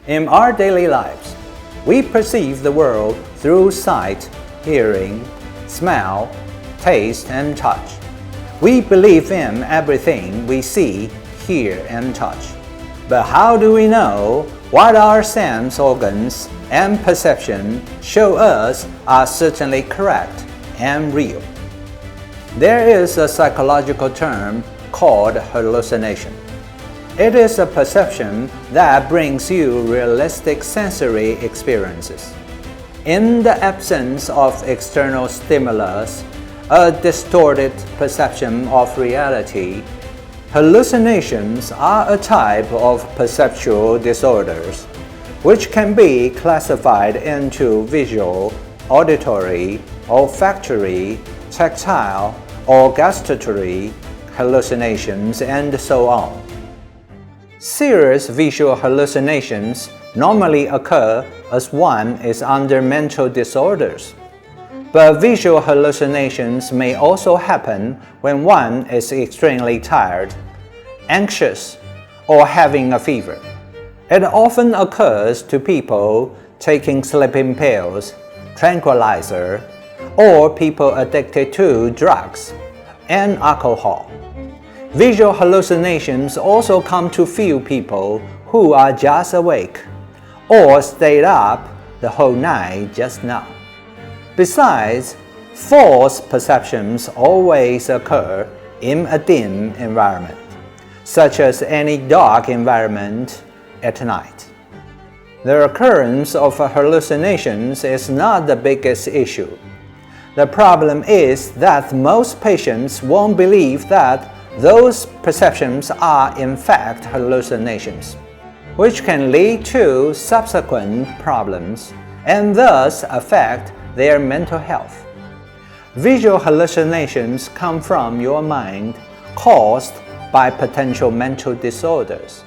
In our daily lives, we perceive the world through sight, hearing, smell, taste, and touch. We believe in everything we see, hear, and touch. But how do we know what our sense organs and perception show us are certainly correct and real? There is a psychological term called hallucination. It is a perception that brings you realistic sensory experiences. In the absence of external stimulus, a distorted perception of reality, hallucinations are a type of perceptual disorders, which can be classified into visual, auditory, olfactory, tactile, or gustatory hallucinations, and so on. Serious visual hallucinations normally occur as one is under mental disorders. But visual hallucinations may also happen when one is extremely tired, anxious, or having a fever. It often occurs to people taking sleeping pills, tranquilizer, or people addicted to drugs and alcohol. Visual hallucinations also come to few people who are just awake or stayed up the whole night just now. Besides, false perceptions always occur in a dim environment, such as any dark environment at night. The occurrence of hallucinations is not the biggest issue. The problem is that most patients won't believe that those perceptions are in fact hallucinations, which can lead to subsequent problems and thus affect their mental health. Visual hallucinations come from your mind caused by potential mental disorders.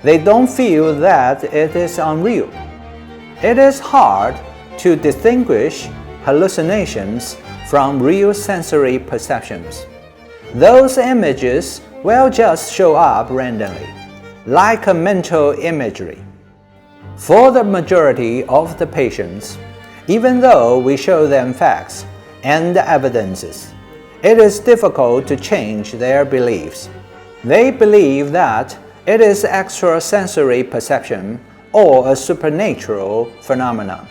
They don't feel that it is unreal. It is hard to distinguish hallucinations from real sensory perceptions. Those images will just show up randomly, like a mental imagery. For the majority of the patients, even though we show them facts and evidences, it is difficult to change their beliefs. They believe that it is extrasensory perception or a supernatural phenomenon,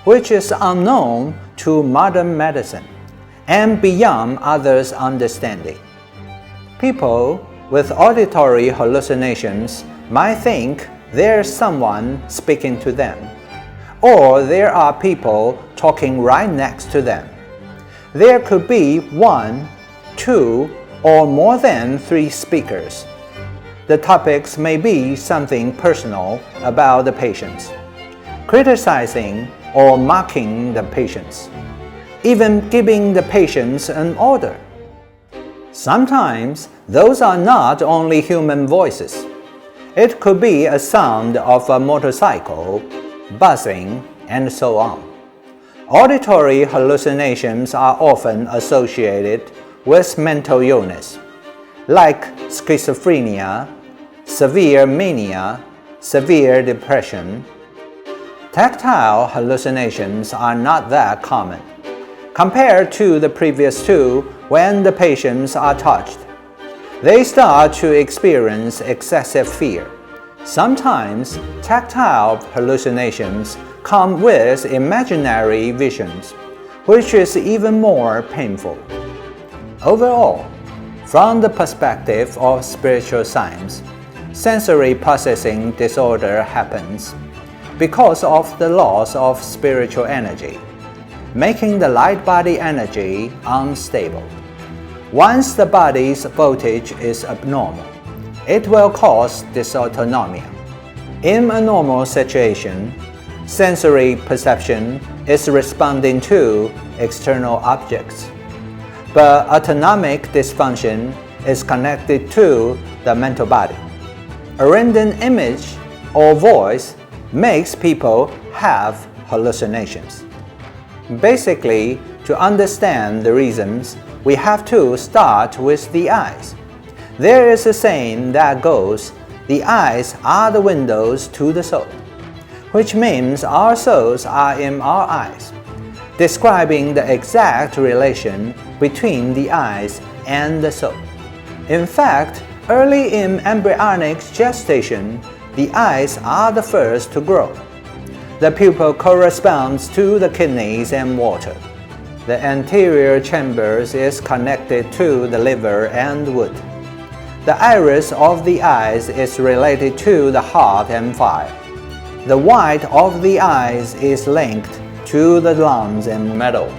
which is unknown to modern medicine and beyond others' understanding. People with auditory hallucinations might think there's someone speaking to them, or there are people talking right next to them. There could be 1, 2, or more than 3 speakers. The topics may be something personal about the patients, criticizing or mocking the patients, even giving the patients an order. Sometimes those are not only human voices. It could be a sound of a motorcycle, buzzing, and so on. Auditory hallucinations are often associated with mental illness, like schizophrenia, severe mania, severe depression. Tactile hallucinations are not that common, compared to the previous two. When the patients are touched, they start to experience excessive fear. Sometimes tactile hallucinations come with imaginary visions, which is even more painful. Overall, from the perspective of spiritual science, sensory processing disorder happens because of the loss of spiritual energy, making the light body energy unstable. Once the body's voltage is abnormal, it will cause dysautonomia. In a normal situation, sensory perception is responding to external objects, but autonomic dysfunction is connected to the mental body. A random image or voice makes people have hallucinations. Basically, to understand the reasons, we have to start with the eyes. There is a saying that goes, the eyes are the windows to the soul, which means our souls are in our eyes, describing the exact relation between the eyes and the soul. In fact, early in embryonic gestation, the eyes are the first to grow. The pupil corresponds to the kidneys and water. The anterior chambers is connected to the liver and wood. The iris of the eyes is related to the heart and fire. The white of the eyes is linked to the lungs and metal.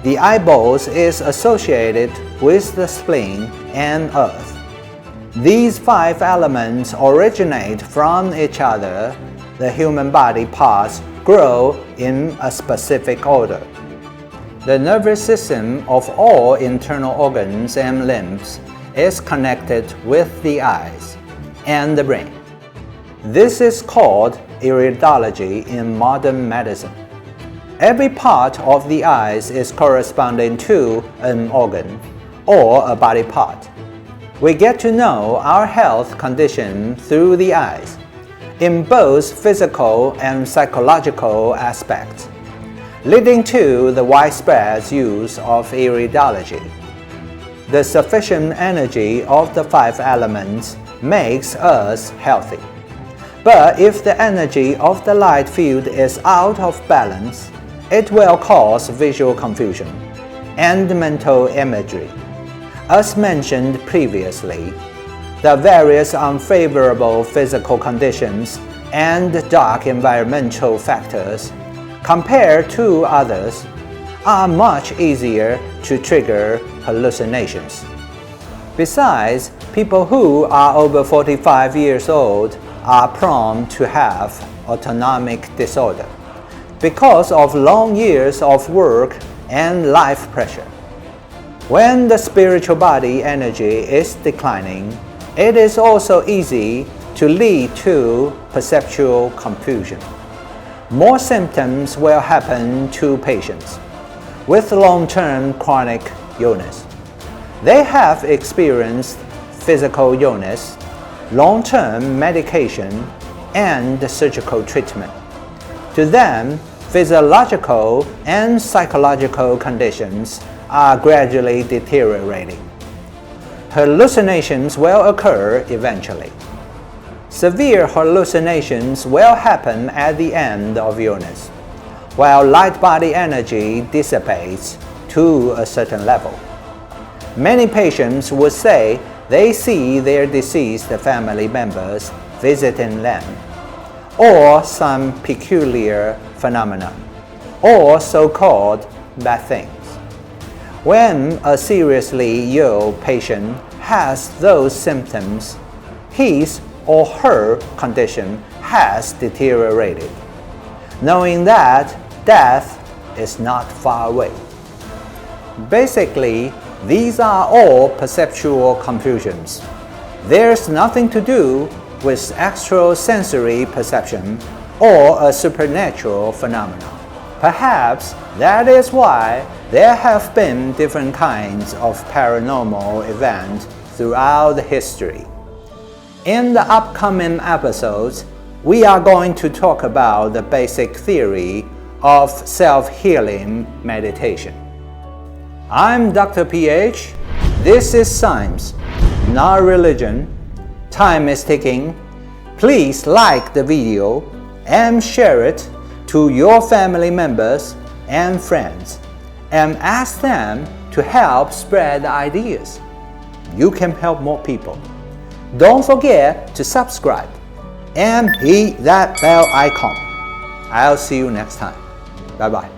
The eyeballs is associated with the spleen and earth. These 5 elements originate from each other. The human body parts grow in a specific order. The nervous system of all internal organs and limbs is connected with the eyes and the brain. This is called iridology in modern medicine. Every part of the eyes is corresponding to an organ or a body part. We get to know our health condition through the eyes, in both physical and psychological aspects, leading to the widespread use of iridology. The sufficient energy of the 5 elements makes us healthy. But if the energy of the light field is out of balance, it will cause visual confusion and mental imagery. As mentioned previously, the various unfavorable physical conditions and dark environmental factors, compared to others, are much easier to trigger hallucinations. Besides, people who are over 45 years old are prone to have autonomic disorder because of long years of work and life pressure. When the spiritual body energy is declining, it is also easy to lead to perceptual confusion. More symptoms will happen to patients with long-term chronic illness. They have experienced physical illness, long-term medication, and surgical treatment. To them, physiological and psychological conditions are gradually deteriorating. Hallucinations will occur eventually. Severe hallucinations will happen at the end of illness, while light body energy dissipates to a certain level. Many patients would say they see their deceased family members visiting them, or some peculiar phenomenon, or so-called bad things. When a seriously ill patient has those symptoms, his or her condition has deteriorated, knowing that death is not far away. Basically, these are all perceptual confusions. There's nothing to do with extrasensory perception or a supernatural phenomenon. Perhaps that is why there have been different kinds of paranormal events throughout history. In the upcoming episodes, we are going to talk about the basic theory of self-healing meditation. I'm Dr. PH. This is science, not religion. Time is ticking. Please like the video and share it to your family members and friends, and ask them to help spread the ideas. You can help more people. Don't forget to subscribe and hit that bell icon. I'll see you next time. Bye-bye.